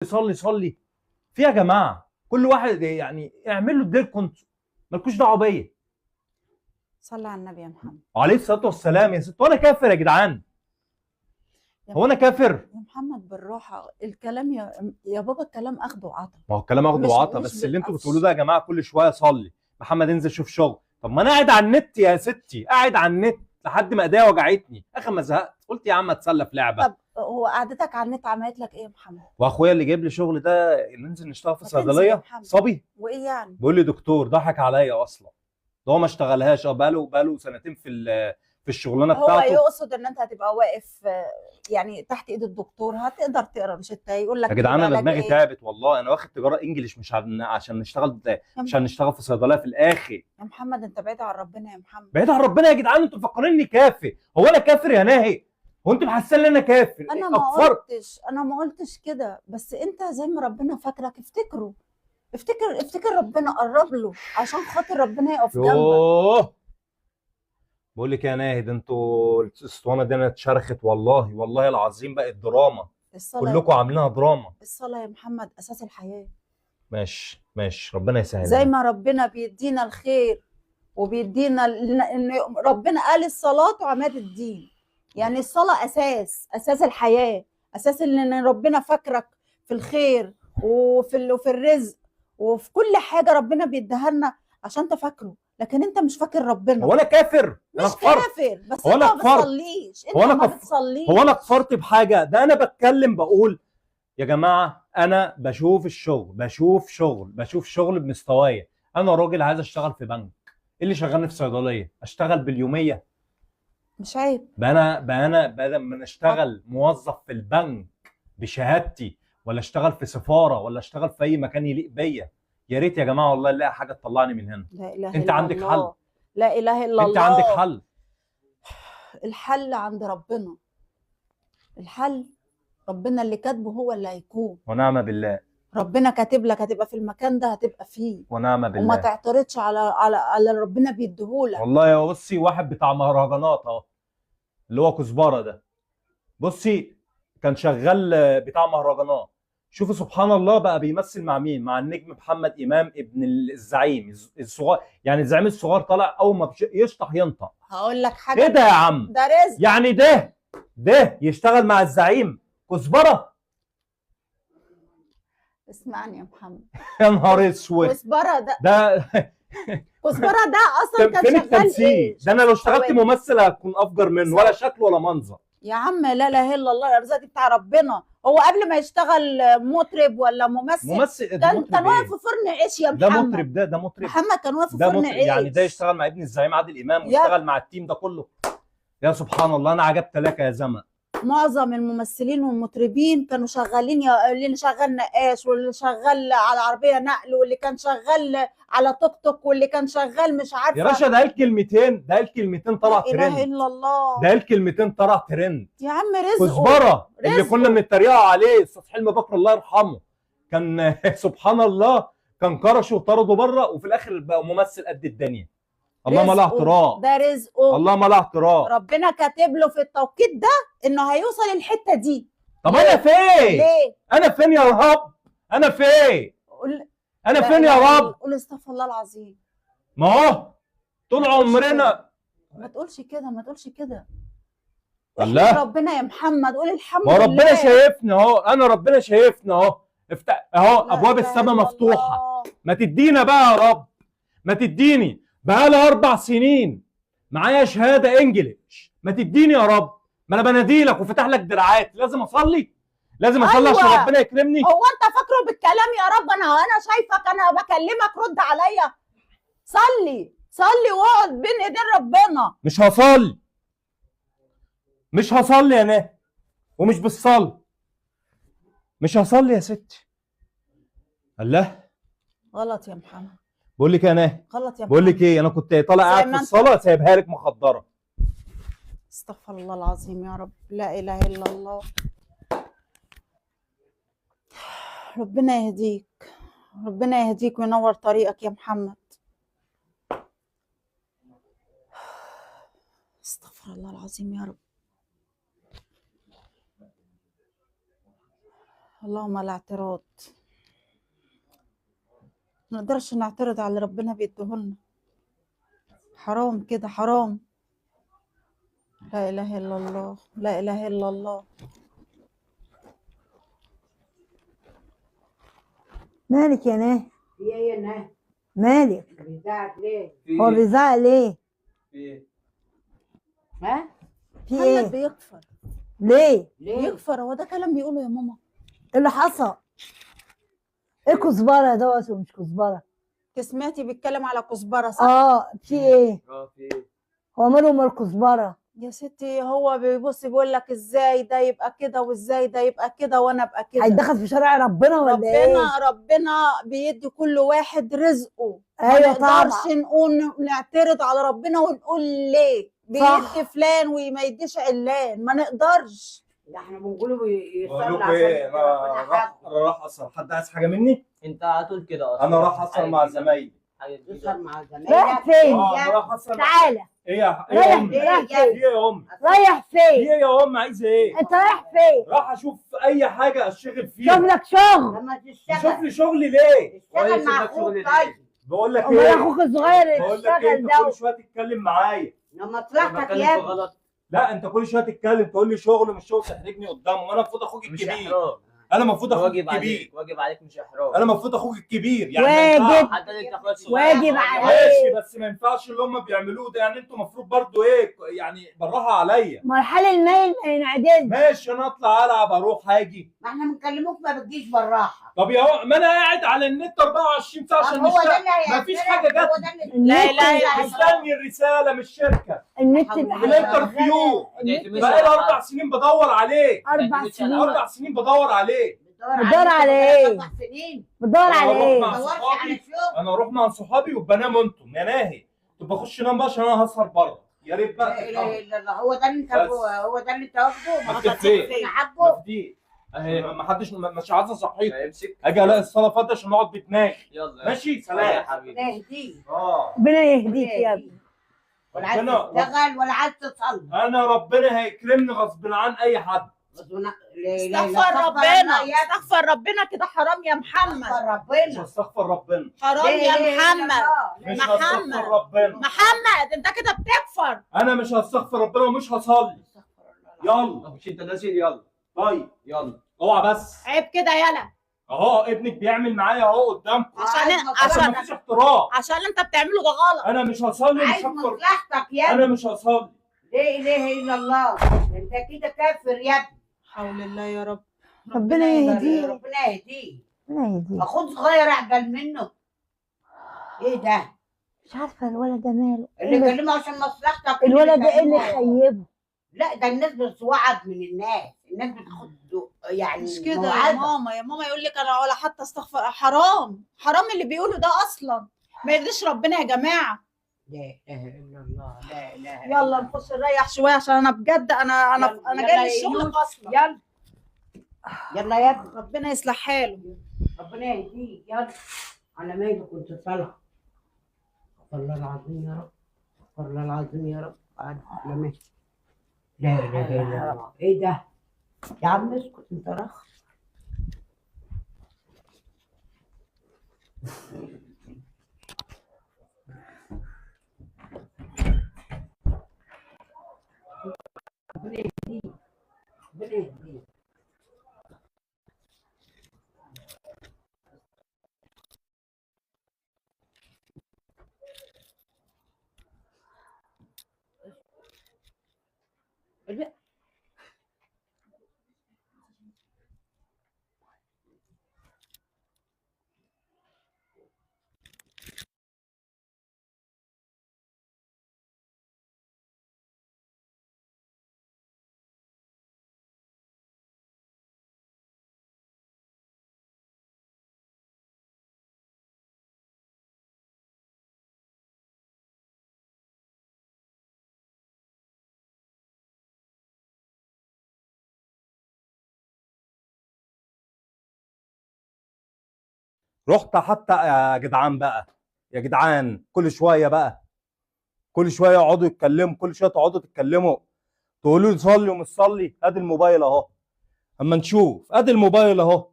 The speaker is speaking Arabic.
صلي صلي. في يا جماعه كل واحد يعني اعملوا ديركم انتوا، مالكوش دعوه بيا. صلي على النبي يا محمد. وعليه الصلاه والسلام. يا ست وانا كافر يا جدعان؟ هو انا كافر؟ يا محمد بالراحه الكلام يا بابا، الكلام اخده وعطا. ما هو الكلام اخده وعطا، بس اللي انتوا بتقولوه ده يا جماعه كل شويه صلي، محمد انزل شوف شغل. طب ما انا قاعد على النت يا ستي، قاعد على النت لحد ما ايديا وجعتني، اخر ما زهقت قلت يا عم اتسلى في لعبه. طب هو قعدتك على النت عملت لك ايه يا محمد؟ واخويا اللي جايب لي شغل ده ننزل نشتغل في صيدليه صبي. وايه يعني؟ بيقول لي دكتور، ضحك عليا اصلا، ده هو ما اشتغلهاش. بقاله سنتين في الشغلانه بتاعته. هو يقصد ان انت هتبقى واقف يعني تحت ايد الدكتور، هتقدر تقرا روشته يقول لك يا جدعان انا دماغي إيه؟ تعبت والله. انا واخد تجاره انجليش مش عشان نشتغل في صيدليه في الاخر. يا محمد انت بعيد عن ربنا يا محمد. بعيد عن ربنا يا جدعان؟ انتوا مفكريني كافر؟ هو انا كافر يا ناهي؟ هو انتوا محسين ان انا كافر؟ انا ما قلتش كده، بس انت زي ما ربنا فاكرك افتكره. افتكر ربنا، قرب له عشان خاطر ربنا يقف جنبك. بقول لك يا ناهد، انتوا الاسطوانه دي انا اتشرخت والله العظيم، بقت دراما. كلكم عاملينها دراما. الصلاه يا محمد اساس الحياه. ماشي ربنا يسهل. زي ما ربنا بيدينا الخير وبيدينا ان ربنا قال الصلاه وعماد الدين، يعني الصلاه اساس الحياه، اساس ان ربنا فاكرك في الخير وفي الرزق وفي كل حاجه ربنا بيديها لنا عشان تفكره. لكن انت مش فاكر ربنا. هو انا كافر؟ مش كافر، بس انت ما بتصليش. انت ما بتصليش. هو انا كفرت بحاجه؟ ده انا بتكلم بقول يا جماعه انا بشوف شغل بمستوايا. انا راجل عايز اشتغل في بنك، اللي شغلني في صيدليه اشتغل باليوميه؟ مش عيب؟ بقى انا بدل ما اشتغل موظف في البنك بشهادتي، ولا اشتغل في سفاره، ولا اشتغل في اي مكان يليق بيا. يا ريت يا جماعه والله نلاقي حاجه تطلعني من هنا. لا اله انت الا عندك الله. حل؟ لا اله الا الله. انت عندك حل؟ الحل عند ربنا. الحل ربنا اللي كاتبه هو اللي هيكون. ونعم بالله. ربنا كاتب لك هتبقى في المكان ده، هتبقى فيه. ونعم بالله. وما تعترضش على ربنا بيديهولك. والله يا بصي، واحد بتاع مهرجانات اهو، اللي هو كزبره ده، بصي كان شغال بتاع مهرجانات. شوفي سبحان الله، بقى بيمثل مع مين؟ مع النجم محمد امام ابن الزعيم الصغير. يعني الزعيم الصغير طالع اول ما يشطح ينطق. هقول لك حاجه. ايه ده يا عم؟ ده رزق. يعني ده يشتغل مع الزعيم كزبره؟ اسمعني يا محمد. يا نهار اسود. كزبره ده كزبره ده اصلا كان شغال ايه؟ ده انا لو اشتغلت ممثل هكون افجر منه، ولا شكل ولا منظر. يا عم لا اله الا الله، الارزاق دي بتاع ربنا. هو قبل ما يشتغل مطرب ولا ممثل كان واقف في فرن عيش يا محمد. ده مطرب. محمد كان واقف في فرن عيش. يعني ده يشتغل مع ابن الزعيم عادل امام ويشتغل مع التيم ده كله؟ يا سبحان الله، انا عجبت لك يا زمن. معظم الممثلين والمطربين كانوا شغالين، اللي شغال نقاش، واللي شغال على عربيه نقل، واللي كان شغال على توك توك، واللي كان شغال مش عارفه. يا باشا ده الكلمتين طلع ترند. لا اله الا الله. ده الكلمتين طلع ترند يا عم رزقه. كزبره اللي كنا بنتريقوا عليه استاذ حلمي بكر الله يرحمه، كان سبحان الله كان كرشه وطرده بره، وفي الاخر بقى ممثل قد الدنيا. اللهم لا اعتراض. ده رزقه. اللهم لا اعتراض. ربنا كاتب له في التوقيت ده انه هيوصل الحته دي. طب انا فين؟ ليه؟ انا فين يا رب؟ انا فين؟ انا فين يا رب؟ قول استغفر الله العظيم. ما هو طول عمرنا. ما تقولش كده، ما تقولش كده. الله. ربنا يا محمد قول الحمد لله. ما ربنا شايفنا اهو، انا ربنا شايفنا اهو. افتح اهو ابواب السماء مفتوحه. ما تدينا بقى يا رب، ما تديني. بقى لي 4 سنين معايا شهاده انجليش، ما تديني يا رب. ما انا بناديلك وفتح لك دراعات، لازم اصلي أيوة. عشان ربنا يكرمني. هو انت فاكره بالكلام يا رب؟ انا شايفك، انا بكلمك رد عليا. صلي واقعد بين ايدين ربنا. مش هصلي يا ناه، ومش بالصلاه. مش هصلي يا ستي. الله. غلط يا محمد. بقول لك يا ناه، غلط يا محمد. بقول لك ايه، انا كنت طالع قاعد في الصلاه سايبها لك مخدره. استغفر الله العظيم يا رب. لا اله الا الله. ربنا يهديك وينور طريقك يا محمد. استغفر الله العظيم يا رب. اللهم لا اعتراض. ما نقدرش نعترض على اللي ربنا بيديهولنا. حرام كده، حرام. لا اله الا الله، لا اله الا الله. مالك يا ناه؟ في ايه يا نهى؟ مالك؟ بيزعق ليه؟ هو بيزعق ليه؟ في ايه؟ ها؟ في محمد ايه؟ بيكفر. ليه؟ ليه؟ يكفر، هو ده كلام بيقوله يا ماما؟ ايه اللي حصل؟ ايه كزبره دوت ومش كزبره؟ انت سمعتي بيتكلم على كزبره صح؟ في ايه؟ في ايه؟ هو ماله مال كزبره؟ يا ستي هو بيبص بيقول لك ازاي ده يبقى كده وازاي ده يبقى كده وانا ابقى كده. هيتدخل في شرع ربنا ولا ايه؟ ربنا بيدي كل واحد رزقه. ايوه ما طبعا. نقدرش نقول نعترض على ربنا ونقول ليه صح. بيدي فلان وما يديش علان، ما نقدرش. ده احنا بنقوله بقول يصلي لكم عشان ايه، ربنا حاجه. انا راح اصل. حد عايز حاجه مني؟ انت على طول كده اصلا. انا راح اصل مع زمايلي. حاجة جديدة. يصلي مع زمايلك. رايح فين؟ انا راح اصل. تعالى. ايه يا رايح ام؟ ليه؟ رايح في فين؟ ايه يا ام؟ رايح في فين؟ ايه يا ام؟ عايزه ايه؟ انت رايح فين؟ راح اشوف اي حاجه اشتغل شوف فيها. لك شغل. لما شوف تشتغل لي شغلي ليه؟ اشتغل مع كويس انك اخوك شغل طيب. بقول لك امال ايه؟ اخوك الصغير اللي بقول لك ايه، بيشتغل انت كل ده؟ شويه تتكلم معايا. لما انا طلعتك بتكلم يا في ابني. غلط. لا انت كل شويه تتكلم تقول لي شغل مش شغل، تحرجني قدامه. وانا المفروض اخوك مش الكبير. احراج. انا المفروض اخوك واجب الكبير. عليك، واجب عليك مش احراج. انا المفروض اخوك الكبير يعني. واجب. ما ينفعش. حتى انت اخوات صغير. واجب عليك. ماشي بس ما ينفعش اللي هم بيعملوه ده. يعني انتوا المفروض برضو ايه يعني بالراحه عليا. مرحل الميل ما ينعدلش. ماشي انا اطلع العب اروح هاجي. ما احنا بنكلموك ما بتجيش بالراحه. طب يا ما انا قاعد على النت 24 ساعه عشان طب هو ده نشتغل. اللي هيعترض. مفيش حاجه هو جت. ده اللي لا اله الا الله. مستني الرساله من الشركه. النت حول اللي الله. الانترفيو النت بقالي 4 سنين بدور عليه. 4 سنين 4 سنين بدور عليه. بتدور على ايه؟ 4 سنين. بتدور أنا على بروح ايه؟ مع ما دورش صحابي. على شغل. انا اروح مع صحابي وبنام انتم يا ناهي. طب بخش انام بقى عشان انا هسهر بره. يا ريت لا بقى اله تفهموا. الا الله. هو ده اللي انت بس. هو ده اللي انت واخده. ما مكتب خدتش فين؟ فين حقه. مفدي ما حدش مش عايز اصحيك. امسك. اجي الاقي الصاله فاضيه عشان نقعد بتنام. يلا ماشي يا سلام. حبيبي. ربنا يهديك. ربنا يهديك يا ابني. ولا عايز ربنا تشتغل ولا عايز تصلي. انا ربنا هيكرمني غصب عن اي حد. استغفر ربنا، استغفر ربنا كده حرام يا محمد. استغفر مش ربنا. هستغفر ربنا. حرام يا محمد. مش محمد. هستغفر ربنا. محمد انت كده بتكفر. انا مش هستغفر ربنا ومش هصلي. يلا طب مش انت نازل؟ يلا طيب يلا. اوعى بس. عيب كده يلا. اهو ابنك بيعمل معايا اهو قدامكم. عشان عشان مفيش احترام. عشان اللي انت بتعمله ده غلط. انا مش هصلي ومش عايز هكفر. مصلحتك يا ابني. انا مش هصلي. لا اله الا الله. انت كده كافر يا ابني. حول الله يا رب. ربنا يهديك. ربنا يهديك. ربنا يهديك. اخوك صغير اعجل منه. ايه ده؟ مش عارفه الولد ده ماله. اللي يكلمه عشان مصلحتك. الولد ده ايه اللي يكلمه. يخيبه؟ لا ده الناس بتوعد من الناس بتاخد يعني مش كده يا موعظة. ماما، يا ماما يقول لك انا ولا حتى استغفر. حرام، حرام اللي بيقوله ده اصلا. ما يرضيش ربنا يا جماعه. لا اله الا الله. لا اله إلا يلا الله. نخش نريح شويه عشان انا بجد انا يلا، انا يلا جاي يا من الشغل يونس. فاصله. يلا يلا يا ابني. ربنا يصلح حاله. ربنا يهديك. يلا على مالك كنت طالعه. استغفر الله العظيم يا رب. استغفر الله العظيم يا رب. على مالك. لا اله الا الله. ايه ده؟ يا عم اسكت انت رخ. ربنا يهديك. ربنا يهديك. رحت حتى يا جدعان بقى. يا جدعان كل شويه بقى. كل شويه يقعدوا يتكلموا. كل شويه تقعدوا تتكلموا. تقولوا لي صلي ومش صلي. ادي الموبايل اهو. اما نشوف ادي الموبايل اهو.